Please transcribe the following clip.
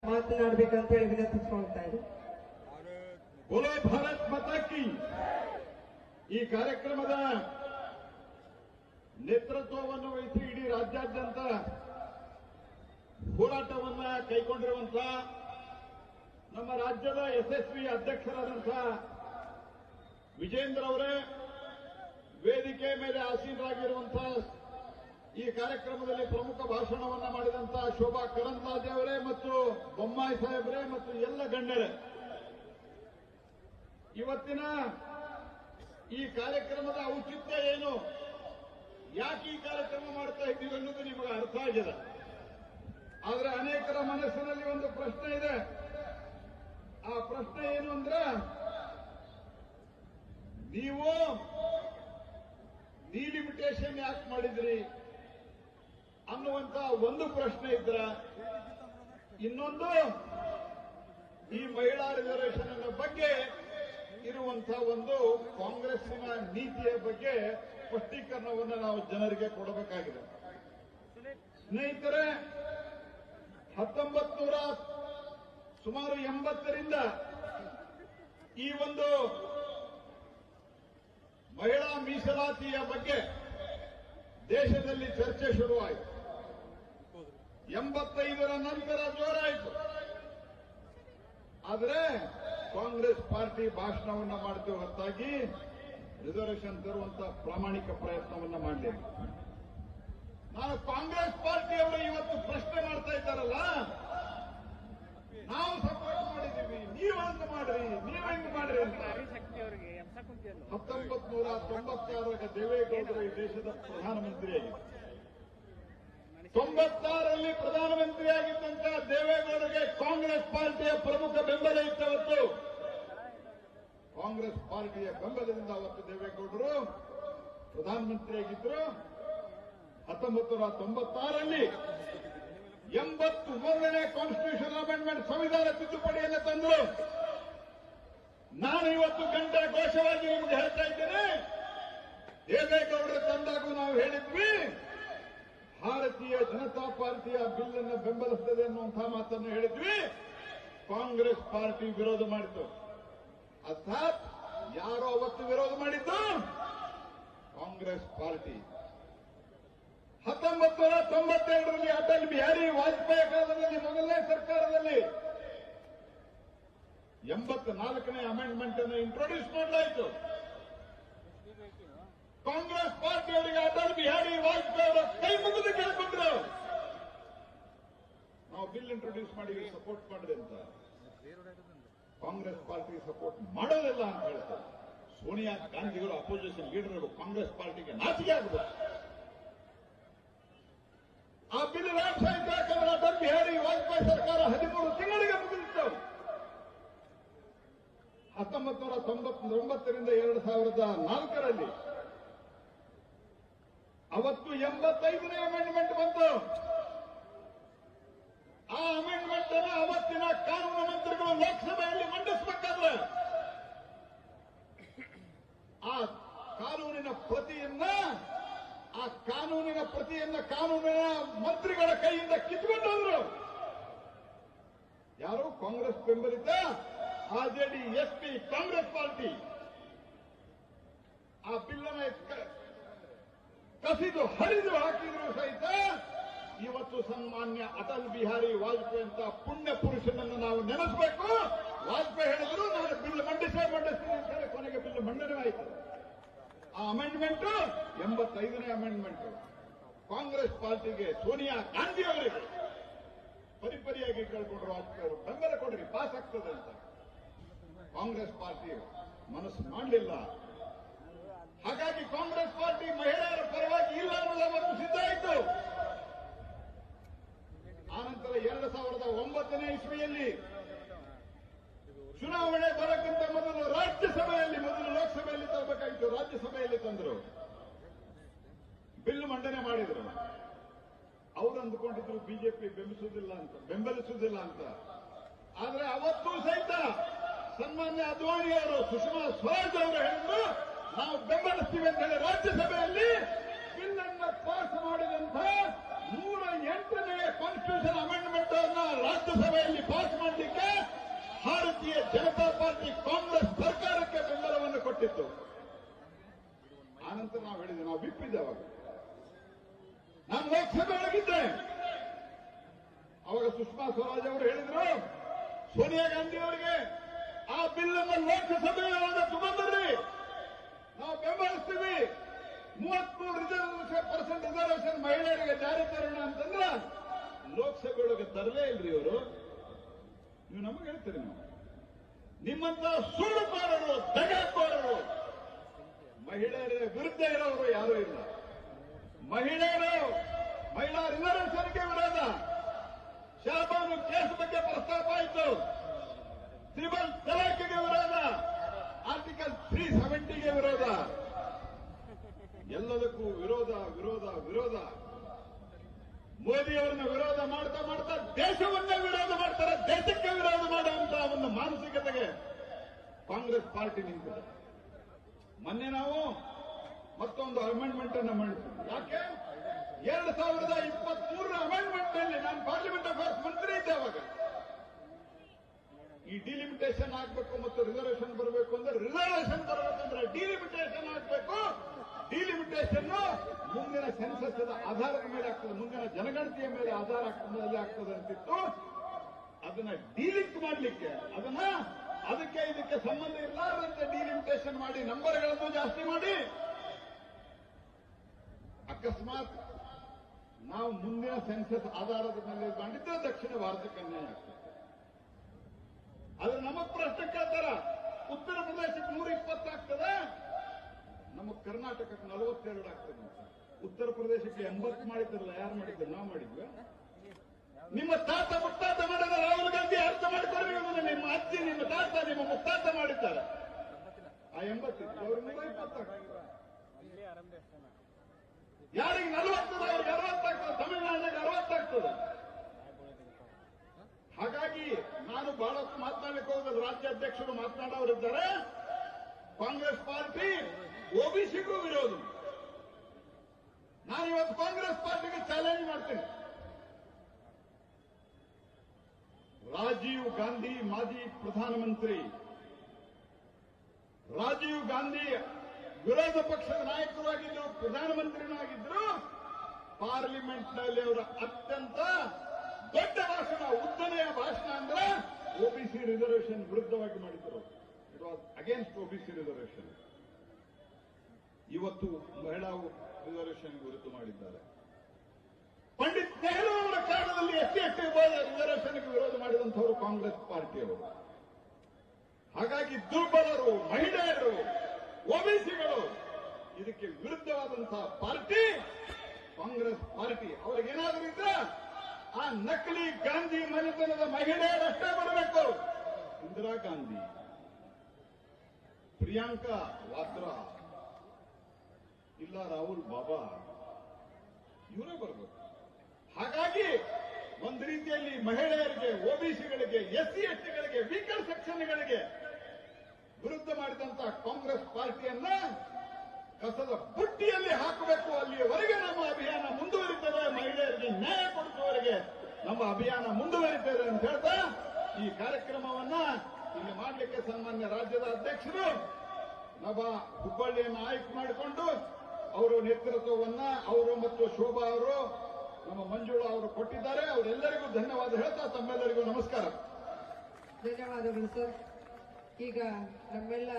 ಮಾತನಾಡಬೇಕಂತ ಹೇಳಿ ವಿನಂತಿಸಿಕೊಳ್ತಾ ಇದ್ದೀನಿ. ಬೋಲೋ ಭಾರತ್ ಮಾತಾ ಕಿ. ಈ ಕಾರ್ಯಕ್ರಮದ ನೇತೃತ್ವವನ್ನು ವಹಿಸಿ ಇಡೀ ರಾಜ್ಯಾದ್ಯಂತ ಹೋರಾಟವನ್ನ ಕೈಗೊಂಡಿರುವಂತಹ ನಮ್ಮ ರಾಜ್ಯದ ಯಶಸ್ವಿ ಅಧ್ಯಕ್ಷರಾದಂತಹ ವಿಜೇಂದ್ರ ಅವರೇ, ವೇದಿಕೆ ಮೇಲೆ ಆಸೀನರಾಗಿರುವಂತಹ ಈ ಕಾರ್ಯಕ್ರಮದಲ್ಲಿ ಪ್ರಮುಖ ಭಾಷಣವನ್ನ ಮಾಡಿದಂತಹ ಶೋಭಾ ಕರಂದ್ಲಾಜೆ ಅವರೇ ಮತ್ತು ಬೊಮ್ಮಾಯಿ ಸಾಹೇಬರೇ ಮತ್ತು ಎಲ್ಲ ಗಣ್ಯರೇ, ಇವತ್ತಿನ ಈ ಕಾರ್ಯಕ್ರಮದ ಔಚಿತ್ಯ ಏನು, ಯಾಕೆ ಈ ಕಾರ್ಯಕ್ರಮ ಮಾಡ್ತಾ ಇದ್ದೀವಿ ಅನ್ನೋದು ನಿಮಗೆ ಅರ್ಥ ಆಗಿದೆ. ಆದರೆ ಅನೇಕರ ಮನಸ್ಸಿನಲ್ಲಿ ಒಂದು ಪ್ರಶ್ನೆ ಇದೆ. ಆ ಪ್ರಶ್ನೆ ಏನು ಅಂದ್ರೆ, ನೀವು ಡಿಲಿಮಿಟೇಷನ್ ಯಾಕೆ ಮಾಡಿದ್ರಿ ಅನ್ನುವಂತ ಒಂದು ಪ್ರಶ್ನೆ ಇದ್ರ, ಇನ್ನೊಂದು ಈ ಮಹಿಳಾ ರಿಸರ್ವೇಷನ್ ಬಗ್ಗೆ ಇರುವಂತಹ ಒಂದು ಕಾಂಗ್ರೆಸ್ಸಿನ ನೀತಿಯ ಬಗ್ಗೆ ಸ್ಪಷ್ಟೀಕರಣವನ್ನು ನಾವು ಜನರಿಗೆ ಕೊಡಬೇಕಾಗಿದೆ. ಸ್ನೇಹಿತರೆ, 1980ರಿಂದ ಈ ಒಂದು ಮಹಿಳಾ ಮೀಸಲಾತಿಯ ಬಗ್ಗೆ ದೇಶದಲ್ಲಿ ಚರ್ಚೆ ಶುರುವಾಯಿತು. 85ರ ನಂತರ ಜೋರಾಯಿತು. ಆದರೆ ಕಾಂಗ್ರೆಸ್ ಪಾರ್ಟಿ ಭಾಷಣವನ್ನ ಮಾಡ್ತೇವೆ ಹೊರತಾಗಿ ರಿಸರ್ವೇಷನ್ ತರುವಂತ ಪ್ರಾಮಾಣಿಕ ಪ್ರಯತ್ನವನ್ನ ಮಾಡಲಿಲ್ಲ. ನಾನು ಕಾಂಗ್ರೆಸ್ ಪಾರ್ಟಿಯವರು ಇವತ್ತು ಪ್ರಶ್ನೆ ಮಾಡ್ತಾ ಇದ್ದಾರಲ್ಲ, ನಾವು ಸಪೋರ್ಟ್ ಮಾಡಿದ್ದೀವಿ, ನೀವು ಹಂಗ ಮಾಡ್ರಿ, ನೀವು ಹೆಂಗ್ ಮಾಡ್ರಿ ಅಂತ. 1996 ದೇವೇಗೌಡರು ಈ ದೇಶದ ಪ್ರಧಾನಮಂತ್ರಿಯಾಗಿದ್ದರು. 96ರಲ್ಲಿ ಪ್ರಧಾನಮಂತ್ರಿಯಾಗಿದ್ದಂತ ದೇವೇಗೌಡರಿಗೆ ಕಾಂಗ್ರೆಸ್ ಪಾರ್ಟಿಯ ಪ್ರಮುಖ ಬೆಂಬಲ ಇತ್ತು. ಅವತ್ತು ಕಾಂಗ್ರೆಸ್ ಪಾರ್ಟಿಯ ಬೆಂಬಲದಿಂದ ಅವತ್ತು ದೇವೇಗೌಡರು ಪ್ರಧಾನಮಂತ್ರಿಯಾಗಿದ್ದರು. 1996ರಲ್ಲಿ 81ನೇ ಕಾನ್ಸ್ಟಿಟ್ಯೂಷನ್ ಅಮೆಂಡ್ಮೆಂಟ್ ಸಂವಿಧಾನ ತಿದ್ದುಪಡಿಯನ್ನು ತಂದರು. ನಾನು ಇವತ್ತು ಗಂಟೆ ಘೋಷವಾಗಿ ನಿಮಗೆ ಹೇಳ್ತಾ ಇದ್ದೇನೆ, ದೇವೇಗೌಡರು ತಂದಾಗೂ ನಾವು ಹೇಳಿದ್ವಿ ಭಾರತೀಯ ಜನತಾ ಪಾರ್ಟಿಯ ಬಿಲ್ ಅನ್ನು ಬೆಂಬಲಿಸುತ್ತದೆ ಅನ್ನುವಂತಹ ಮಾತನ್ನು ಹೇಳಿದ್ವಿ. ಕಾಂಗ್ರೆಸ್ ಪಾರ್ಟಿ ವಿರೋಧ ಮಾಡಿತು. ಅರ್ಥಾತ್ ಯಾರು ಅವತ್ತು ವಿರೋಧ ಮಾಡಿದ್ದು? ಕಾಂಗ್ರೆಸ್ ಪಾರ್ಟಿ. 1992ರಲ್ಲಿ ಅಟಲ್ ಬಿಹಾರಿ ವಾಜಪೇಯಿ ಕಾಲದಲ್ಲಿ ಮೊದಲನೇ ಸರ್ಕಾರದಲ್ಲಿ 84ನೇ ಅಮೆಂಡ್ಮೆಂಟ್ ಅನ್ನು ಇಂಟ್ರೊಡ್ಯೂಸ್ ಮಾಡಲಾಯಿತು. ಕಾಂಗ್ರೆಸ್ ಪಾರ್ಟಿಯವರಿಗೆ ಅಟಲ್ ಬಿಹಾರಿ ವಾಜಪೇಯಿ ಅವರ ಕೈ ಮುಗಿದು ಕೇಳಿಕೊಂಡ್ರು, ನಾವು ಬಿಲ್ ಇಂಟ್ರೊಡ್ಯೂಸ್ ಮಾಡಿ ಸಪೋರ್ಟ್ ಮಾಡಿದೆ ಅಂತ. ಕಾಂಗ್ರೆಸ್ ಪಾರ್ಟಿ ಸಪೋರ್ಟ್ ಮಾಡೋದಿಲ್ಲ ಅಂತ ಹೇಳ್ತಾರೆ. ಸೋನಿಯಾ ಗಾಂಧಿಗಳು ಅಪೋಸಿಷನ್ ಲೀಡರ್ ಕಾಂಗ್ರೆಸ್ ಪಾರ್ಟಿಗೆ ನಾಚಿಕೆ ಆಗಬೇಕು. ಆ ಬಿಲ್ ರಾಜಶಾಹಿ ಯಾಕಂದ್ರೆ ಅಟಲ್ ಬಿಹಾರಿ ವಾಜಪೇಯಿ ಸರ್ಕಾರ 13 ತಿಂಗಳಿಗೆ ಮುಗಿದಿತ್ತು. 1999ರಿಂದ 2004ರಲ್ಲಿ ಅವತ್ತು 85ನೇ ಅಮೆಂಡ್ಮೆಂಟ್ ಬಂತು. ಆ ಅಮೆಂಡ್ಮೆಂಟ್ ಅನ್ನು ಅವತ್ತಿನ ಕಾನೂನು ಮಂತ್ರಿಗಳು ಲೋಕಸಭೆಯಲ್ಲಿ ಮಂಡಿಸಬೇಕಾದ್ರೆ ಆ ಕಾನೂನಿನ ಪ್ರತಿಯನ್ನ ಕಾನೂನಿನ ಮಂತ್ರಿಗಳ ಕೈಯಿಂದ ಕಿತ್ಕೊಂಡವರು ಯಾರು? ಕಾಂಗ್ರೆಸ್ ಬೆಂಬಲಿತ ಆರ್ಜೆಡಿ, ಎಸ್ಪಿ, ಕಾಂಗ್ರೆಸ್ ಪಾರ್ಟಿ ಆ ಬಿಲ್ ಅನ್ನು ಕಸಿದು ಹರಿದು ಹಾಕಿದ್ರು ಸಹಿತ ಇವತ್ತು ಸನ್ಮಾನ್ಯ ಅಟಲ್ ಬಿಹಾರಿ ವಾಜಪೇಯಿ ಅಂತ ಪುಣ್ಯ ಪುರುಷನನ್ನು ನಾವು ನೆನೆಸಬೇಕು. ವಾಜಪೇಯಿ ಹೇಳಿದ್ರು ನಾನು ಬಿಲ್ ಮಂಡಿಸ್ತೀನಿ ಅಂತ ಹೇಳಿ ಕೊನೆಗೆ ಬಿಲ್ ಮಂಡನೆ ಆಯಿತು. ಆ ಅಮೆಂಡ್ಮೆಂಟ್ 85ನೇ ಅಮೆಂಡ್ಮೆಂಟ್ ಕಾಂಗ್ರೆಸ್ ಪಾರ್ಟಿಗೆ, ಸೋನಿಯಾ ಗಾಂಧಿ ಅವರಿಗೆ ಪರಿಪರಿಯಾಗಿ ಕೇಳಿಕೊಂಡ್ರು. ವಾಜಪೇಯಿ ಅವರು ಬೆಂಬಲ ಕೊಡ್ರಿ, ಪಾಸ್ ಆಗ್ತದೆ ಅಂತ. ಕಾಂಗ್ರೆಸ್ ಪಾರ್ಟಿ ಮನಸ್ಸು ಮಾಡಲಿಲ್ಲ. ಹಾಗಾಗಿ ಕಾಂಗ್ರೆಸ್ ಪಾರ್ಟಿ ಮಹಿಳೆಯರ ಪರವಾಗಿ ಇಲ್ಲ ಅನ್ನೋದನ್ನು ಸಿದ್ಧ ಆಯಿತು. ಆನಂತರ 2009ನೇ ಇಸ್ವಿಯಲ್ಲಿ ಚುನಾವಣೆ ಬರಕ್ಕಿಂತ ಮೊದಲು ಮೊದಲು ಲೋಕಸಭೆಯಲ್ಲಿ ತರಬೇಕಾಗಿತ್ತು, ರಾಜ್ಯಸಭೆಯಲ್ಲಿ ತಂದರು. ಬಿಲ್ ಮಂಡನೆ ಮಾಡಿದ್ರು. ಅವರು ಅಂದುಕೊಂಡಿದ್ರು ಬಿಜೆಪಿ ಬೆಂಬಲಿಸುವುದಿಲ್ಲ ಅಂತ. ಆದ್ರೆ ಅವತ್ತೂ ಸಹಿತ ಸನ್ಮಾನ್ಯ ಅದ್ವಾನಿ ಅವರು, ಸುಷ್ಮಾ ಸ್ವರಾಜ್ ಅವರು ಹೇಳಿದ್ರು ನಾವು ಬೆಂಬಲಿಸ್ತೀವಿ ಅಂತ ಹೇಳಿ ರಾಜ್ಯಸಭೆಯಲ್ಲಿ ಬಿಲ್ ಅನ್ನು ಪಾಸ್ ಮಾಡಿದಂತ 108ನೇ ಕಾನ್ಸ್ಟಿಟ್ಯೂಷನ್ ಅಮೆಂಡ್ಮೆಂಟ್ ಅನ್ನು ರಾಜ್ಯಸಭೆಯಲ್ಲಿ ಪಾಸ್ ಪಾರ್ಟಿ ಕಾಂಗ್ರೆಸ್ ಸರ್ಕಾರಕ್ಕೆ ಬೆಂಬಲವನ್ನು ಕೊಟ್ಟಿತ್ತು. ಆನಂತರ ನಾವು ಹೇಳಿದ್ವಿ, ನಾವು ಬಿಪ್ಪಿದ್ದೆ ಅವಾಗ. ನಾನು ಲೋಕಸಭೆ ಒಳಗಿದ್ದೆ. ಅವಾಗ ಸುಷ್ಮಾ ಸ್ವರಾಜ್ ಅವರು ಹೇಳಿದ್ರು, ಸೋನಿಯಾ ಗಾಂಧಿ ಅವರಿಗೆ ಆ ಬಿಲ್ ಅನ್ನು ಲೋಕಸಭೆಯೊಳಗೆ ತಗೊಂಡ್ರಿ, ನಾವು ಬೆಂಬಲಿಸ್ತೀವಿ, 33% ರಿಸರ್ವೇಶನ್ ಮಹಿಳೆಯರಿಗೆ ಜಾರಿ ತರೋಣ ಅಂತಂದ್ರೆ ಲೋಕಸಭೆಯೊಳಗೆ ತರಲೇ ಇಲ್ರಿ ಇವರು. ನೀವು ನಮಗೆ ಹೇಳ್ತೀರಿ, ನಾವು ನಿಮ್ಮಂತ ಸುಳ್ಳುಕೋರರು, ದಗಾಕೋರರು, ಮಹಿಳೆಯರ ವಿರುದ್ಧ ಇರೋರು ಯಾರೂ ಇಲ್ಲ. ಮಹಿಳಾ ರಿಸರ್ವೇಶನ್ಗೆ ವಿರೋಧ, ಶಾಬಾನು ಕೇಸ್ ಬಗ್ಗೆ ಪ್ರಸ್ತಾಪ ಆಯಿತು, ತ್ರಿಬಲ್ ತಲಾಖಿಗೆ ವಿರೋಧ, ಆರ್ಟಿಕಲ್ 370ಗೆ ವಿರೋಧ, ಎಲ್ಲದಕ್ಕೂ ವಿರೋಧ ವಿರೋಧ ವಿರೋಧ. ಮೋದಿಯವರನ್ನ ವಿರೋಧ ಮಾಡ್ತಾ ಮಾಡ್ತಾ ದೇಶವನ್ನೇ ವಿರೋಧ ಮಾಡ್ತಾರೆ. ದೇಶಕ್ಕೆ ವಿರೋಧ ಮಾಡುವಂತಹ ಒಂದು ಮಾನಸಿಕತೆಗೆ ಕಾಂಗ್ರೆಸ್ ಪಾರ್ಟಿ ನಿಂತಿದೆ. ಮೊನ್ನೆ ನಾವು ಮತ್ತೊಂದು ಅಮೆಂಡ್ಮೆಂಟ್ ಅನ್ನು ಮಾಡಿದ್ವಿ. ಯಾಕೆ 2023 ಅಮೆಂಡ್ಮೆಂಟ್ ನಲ್ಲಿ ನಾನು ಪಾರ್ಲಿಮೆಂಟ್ ಅಫೇರ್ಸ್ ಮಂತ್ರಿ ಇದ್ದೆ ಅವಾಗ. ಈ ಡಿಲಿಮಿಟೇಷನ್ ಆಗ್ಬೇಕು ಮತ್ತು ರಿಸರ್ವೇಶನ್ ಬರಬೇಕು ಅಂದ್ರೆ, ರಿಸರ್ವೇಶನ್ ಬರಬೇಕಂದ್ರೆ ಡಿಲಿಮಿಟೇಷನ್ ಆಗ್ಬೇಕು. ಡಿಲಿಮಿಟೇಷನ್ ಮುಂದಿನ ಸೆನ್ಸಸ್ ಆಧಾರದ ಮೇಲೆ ಆಗ್ತದೆ, ಮುಂದಿನ ಜನಗಣತಿಯ ಮೇಲೆ ಆಧಾರ ಆಗ್ತದೆ ಅಂತಿತ್ತು. ಅದನ್ನ ಡಿಲಿಂಕ್ ಮಾಡಲಿಕ್ಕೆ, ಅದಕ್ಕೆ ಇದಕ್ಕೆ ಸಂಬಂಧ ಇರಲಾರದಂತೆ ಡಿಲಿಮಿಟೇಷನ್ ಮಾಡಿ, ನಂಬರ್ಗಳನ್ನು ಜಾಸ್ತಿ ಮಾಡಿ, ಅಕಸ್ಮಾತ್ ನಾವು ಮುಂದಿನ ಸೆನ್ಸಸ್ ಆಧಾರದ ಮೇಲೆ ಮಾಡಿದ್ರೆ ದಕ್ಷಿಣ ಭಾರತಕ್ಕೆ ಅನ್ಯಾಯ ಆಗ್ತದೆ. ಆದ್ರೆ ನಮಗ್ ಪ್ರಶ್ನೆ ಕೇಳ್ತಾರ, ಉತ್ತರ ಪ್ರದೇಶಕ್ಕೆ 120 ಆಗ್ತದೆ, ನಮ್ಮ ಕರ್ನಾಟಕಕ್ಕೆ 42 ಆಗ್ತದೆ. ಉತ್ತರ ಪ್ರದೇಶಕ್ಕೆ 80 ಮಾಡಿದ್ರಲ್ಲ, ಯಾರು ಮಾಡಿದ್ರು? ನಾವು ಮಾಡಿದ್ವಿ. ನಿಮ್ಮ ತಾತ ಮುತ್ತಾತ ಮಾಡಿದ ರಾಹುಲ್ ಗಾಂಧಿ ಅರ್ಥ ಮಾಡಿಕೊಳ್ಳಿ. ನಿಮ್ಮ ಅಜ್ಜಿ, ನಿಮ್ಮ ತಾತ, ನಿಮ್ಮ ಮುತ್ತಾತ ಮಾಡಿದ್ದಾರೆ. ಆ 80 ಅವ್ರಿಗೆ 120 ಆಗ್ತದೆ. ಯಾರಿಗೆ 40 ಅವ್ರಿಗೆ 60 ಆಗ್ತದೆ. ತಮಿಳುನಾಡಿಗೆ 60 ಆಗ್ತದೆ. ಹಾಗಾಗಿ ನಾನು ಬಹಳಷ್ಟು ಮಾತನಾಡಲಿಕ್ಕೆ ಹೋಗೋದು, ರಾಜ್ಯಾಧ್ಯಕ್ಷರು ಮಾತನಾಡೋರಿದ್ದಾರೆ. ಕಾಂಗ್ರೆಸ್ ಪಾರ್ಟಿ ಓಬಿಸಿಗೂ ವಿರೋಧ. ನಾನು ಇವತ್ತು ಕಾಂಗ್ರೆಸ್ ಪಾರ್ಟಿಗೆ ಚಾಲೆಂಜ್ ಮಾಡ್ತೇನೆ. ರಾಜೀವ್ ಗಾಂಧಿ, ಮಾಜಿ ಪ್ರಧಾನಮಂತ್ರಿ ರಾಜೀವ್ ಗಾಂಧಿ ವಿರೋಧ ಪಕ್ಷದ ನಾಯಕರು ಆಗಿದ್ರು, ಪ್ರಧಾನಮಂತ್ರಿನೂ ಆಗಿದ್ರು. ಪಾರ್ಲಿಮೆಂಟ್ನಲ್ಲಿ ಅವರ ಅತ್ಯಂತ ದೊಡ್ಡ ಭಾಷಣ, ಉದ್ದನೆಯ ಭಾಷಣ ಅಂದ್ರೆ ಓಬಿಸಿ ರಿಸರ್ವೇಶನ್ ವಿರುದ್ಧವಾಗಿ ಮಾಡಿದ್ರು. It was against OBC reservation. ಇವತ್ತು ಮಹಿಳಾ ರಿಸರ್ವೇಶನ್ ವಿರುದ್ಧ ಮಾಡಿದ್ದಾರೆ. ಪಂಡಿತ್ ನೆಹರು ಅವರ ಕಾರಣದಲ್ಲಿ ಎಸ್ಸಿ ರಿಸರ್ವೇಶನ್ಗೆ ವಿರೋಧ ಮಾಡಿದಂಥವರು ಕಾಂಗ್ರೆಸ್ ಪಾರ್ಟಿಯವರು. ಹಾಗಾಗಿ ದುರ್ಬಲರು, ಮಹಿಳೆಯರು, ಓಬಿಸಿಗಳು ಇದಕ್ಕೆ ವಿರುದ್ಧವಾದಂತಹ ಪಾರ್ಟಿ ಕಾಂಗ್ರೆಸ್ ಪಾರ್ಟಿ. ಅವ್ರಿಗೇನಾದ್ರೂ ಇದ್ರೆ ಆ ನಕಲಿ ಗಾಂಧಿ ಮನೆತನದ ಮಹಿಳೆಯರಷ್ಟೇ ಬರಬೇಕು. ಇಂದಿರಾ ಗಾಂಧಿ, ಪ್ರಿಯಾಂಕಾ ವಾದ್ರಾ, ಇಲ್ಲ ರಾಹುಲ್ ಬಾಬಾ, ಇವರೇ ಬರಬೇಕು. ಹಾಗಾಗಿ ಒಂದು ರೀತಿಯಲ್ಲಿ ಮಹಿಳೆಯರಿಗೆ, ಓಬಿಸಿಗಳಿಗೆ, ಎಸ್ಸಿ ಎಸ್ಟಿಗಳಿಗೆ, ವೀಕರ್ ಸೆಕ್ಷನ್ಗಳಿಗೆ ವಿರುದ್ಧ ಮಾಡಿದಂತಹ ಕಾಂಗ್ರೆಸ್ ಪಾರ್ಟಿಯನ್ನ ಕಸದ ಬುಟ್ಟಿಯಲ್ಲಿ ಹಾಕಬೇಕು. ಅಲ್ಲಿಯವರೆಗೆ ನಮ್ಮ ಅಭಿಯಾನ ಮುಂದುವರಿತದೆ. ಮಹಿಳೆಯರಿಗೆ ನ್ಯಾಯ ಕೊಡಿಸುವವರೆಗೆ ನಮ್ಮ ಅಭಿಯಾನ ಮುಂದುವರಿತದೆ ಅಂತ ಹೇಳ್ತಾ ಈ ಕಾರ್ಯಕ್ರಮವನ್ನ ಇಲ್ಲಿ ಮಾಡಲಿಕ್ಕೆ ಸನ್ಮಾನ್ಯ ರಾಜ್ಯದ ಅಧ್ಯಕ್ಷರು ನಮ್ಮ ಹುಬ್ಬಳ್ಳಿಯನ್ನು ಆಯ್ಕೆ ಮಾಡಿಕೊಂಡು ಅವರು ನೇತೃತ್ವವನ್ನ ಅವರು ಮತ್ತು ಶೋಭಾ ಅವರು, ನಮ್ಮ ಮಂಜುಳಾ ಅವರು ಕೊಟ್ಟಿದ್ದಾರೆ. ಅವರೆಲ್ಲರಿಗೂ ಧನ್ಯವಾದ ಹೇಳ್ತಾ ತಮ್ಮೆಲ್ಲರಿಗೂ ನಮಸ್ಕಾರ. ಧನ್ಯವಾದಗಳು ಸರ್. ಈಗ ನಮ್ಮೆಲ್ಲ